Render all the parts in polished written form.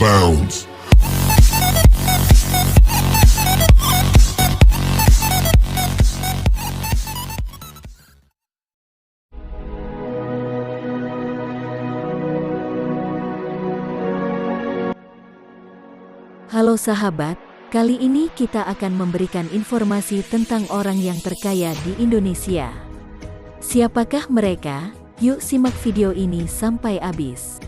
bounds. Halo sahabat, kali ini kita akan memberikan informasi tentang orang yang terkaya di Indonesia. Siapakah mereka? Yuk simak video ini sampai habis.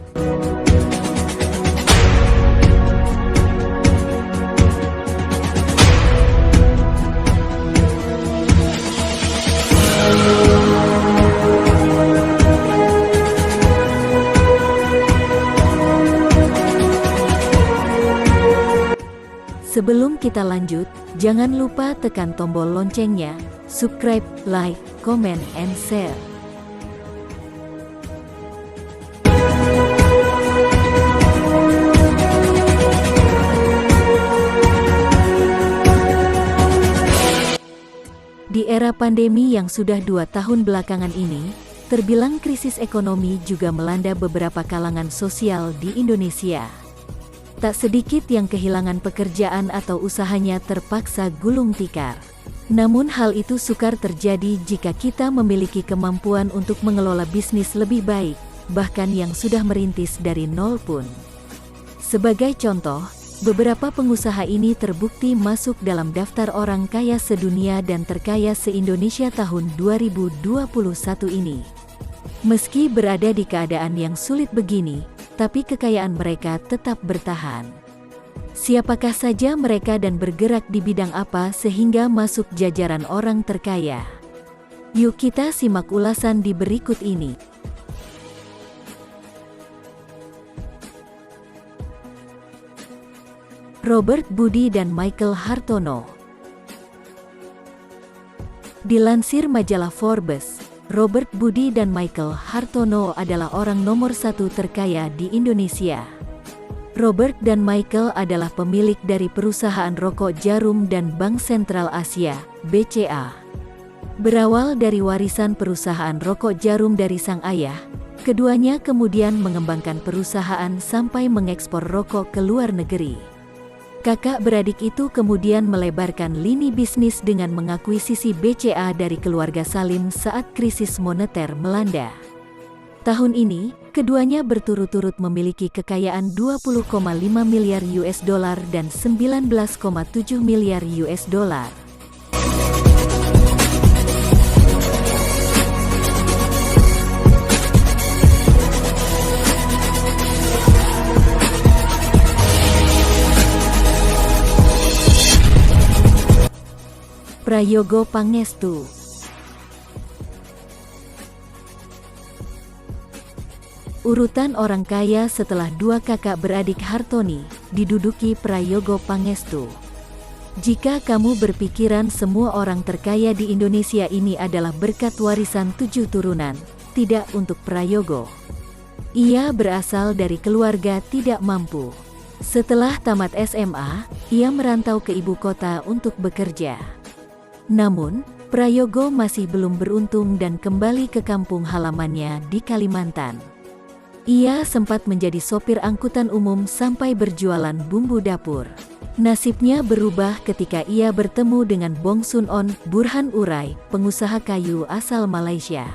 Sebelum kita lanjut, jangan lupa tekan tombol loncengnya, subscribe, like, comment, and share. Di era pandemi yang sudah 2 tahun belakangan ini, terbilang krisis ekonomi juga melanda beberapa kalangan sosial di Indonesia. Tak sedikit yang kehilangan pekerjaan atau usahanya terpaksa gulung tikar. Namun hal itu sukar terjadi jika kita memiliki kemampuan untuk mengelola bisnis lebih baik, bahkan yang sudah merintis dari nol pun. Sebagai contoh, beberapa pengusaha ini terbukti masuk dalam daftar orang kaya sedunia dan terkaya se-Indonesia tahun 2021 ini. Meski berada di keadaan yang sulit begini, tapi kekayaan mereka tetap bertahan. Siapakah saja mereka dan bergerak di bidang apa sehingga masuk jajaran orang terkaya? Yuk kita simak ulasan di berikut ini. Robert Budi dan Michael Hartono. Dilansir majalah Forbes, Robert Budi dan Michael Hartono adalah orang nomor 1 terkaya di Indonesia. Robert dan Michael adalah pemilik dari perusahaan rokok Jarum dan Bank Sentral Asia, BCA. Berawal dari warisan perusahaan rokok Jarum dari sang ayah, keduanya kemudian mengembangkan perusahaan sampai mengekspor rokok ke luar negeri. Kakak beradik itu kemudian melebarkan lini bisnis dengan mengakuisisi BCA dari keluarga Salim saat krisis moneter melanda. Tahun ini, keduanya berturut-turut memiliki kekayaan 20,5 miliar US dollar dan 19,7 miliar US dollar. Prayogo Pangestu. Urutan orang kaya setelah 2 kakak beradik Hartoni, diduduki Prayogo Pangestu. Jika kamu berpikiran semua orang terkaya di Indonesia ini adalah berkat warisan 7 turunan, tidak untuk Prayogo. Ia berasal dari keluarga tidak mampu. Setelah tamat SMA, ia merantau ke ibu kota untuk bekerja. Namun, Prayogo masih belum beruntung dan kembali ke kampung halamannya di Kalimantan. Ia sempat menjadi sopir angkutan umum sampai berjualan bumbu dapur. Nasibnya berubah ketika ia bertemu dengan Bong Sun-on, Burhan Urai, pengusaha kayu asal Malaysia.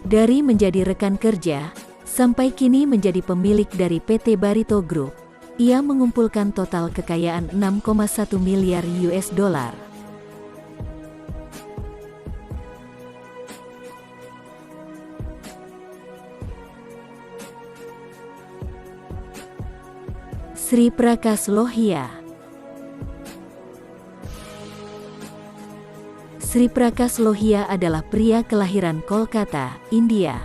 Dari menjadi rekan kerja, sampai kini menjadi pemilik dari PT Barito Group, ia mengumpulkan total kekayaan 6,1 miliar US dollar. Sri Prakas Lohia. Sri Prakas Lohia adalah pria kelahiran Kolkata, India.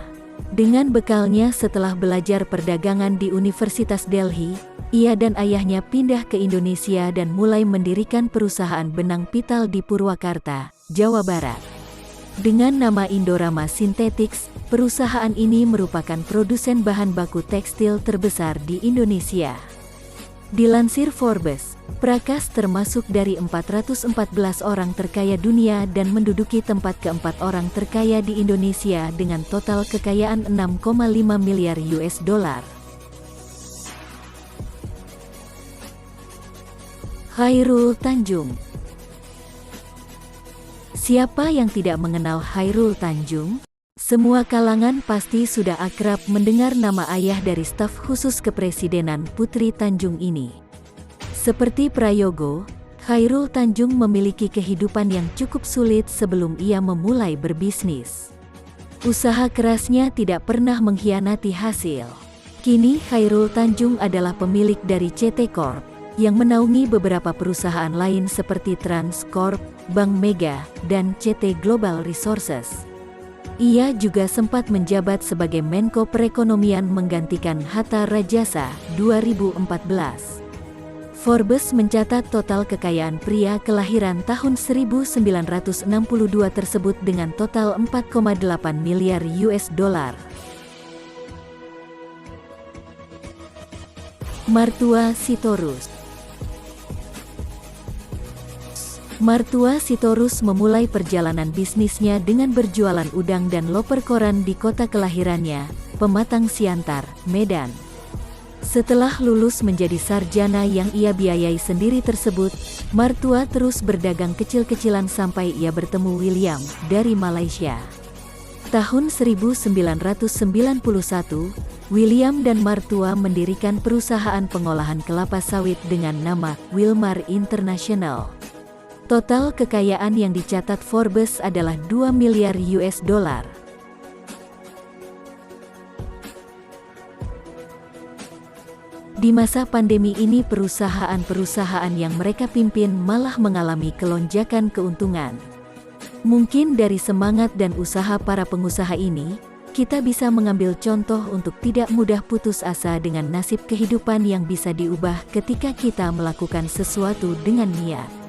Dengan bekalnya setelah belajar perdagangan di Universitas Delhi, ia dan ayahnya pindah ke Indonesia dan mulai mendirikan perusahaan benang pital di Purwakarta, Jawa Barat. Dengan nama Indorama Synthetics, perusahaan ini merupakan produsen bahan baku tekstil terbesar di Indonesia. Dilansir Forbes, Prakas termasuk dari 414 orang terkaya dunia dan menduduki tempat keempat orang terkaya di Indonesia dengan total kekayaan 6,5 miliar US dollar. Chairul Tanjung. Siapa yang tidak mengenal Chairul Tanjung? Semua kalangan pasti sudah akrab mendengar nama ayah dari staf khusus kepresidenan Putri Tanjung ini. Seperti Prayogo, Chairul Tanjung memiliki kehidupan yang cukup sulit sebelum ia memulai berbisnis. Usaha kerasnya tidak pernah mengkhianati hasil. Kini Chairul Tanjung adalah pemilik dari CT Corp, yang menaungi beberapa perusahaan lain seperti Transcorp, Bank Mega, dan CT Global Resources. Ia juga sempat menjabat sebagai Menko Perekonomian menggantikan Hatta Rajasa 2014. Forbes mencatat total kekayaan pria kelahiran tahun 1962 tersebut dengan total 4,8 miliar US dollar. Martua Sitorus. Martua Sitorus memulai perjalanan bisnisnya dengan berjualan udang dan loper koran di kota kelahirannya, Pematang Siantar, Medan. Setelah lulus menjadi sarjana yang ia biayai sendiri tersebut, Martua terus berdagang kecil-kecilan sampai ia bertemu William dari Malaysia. Tahun 1991, William dan Martua mendirikan perusahaan pengolahan kelapa sawit dengan nama Wilmar International. Total kekayaan yang dicatat Forbes adalah 2 miliar US dollar. Di masa pandemi ini perusahaan-perusahaan yang mereka pimpin malah mengalami kelonjakan keuntungan. Mungkin dari semangat dan usaha para pengusaha ini, kita bisa mengambil contoh untuk tidak mudah putus asa dengan nasib kehidupan yang bisa diubah ketika kita melakukan sesuatu dengan niat.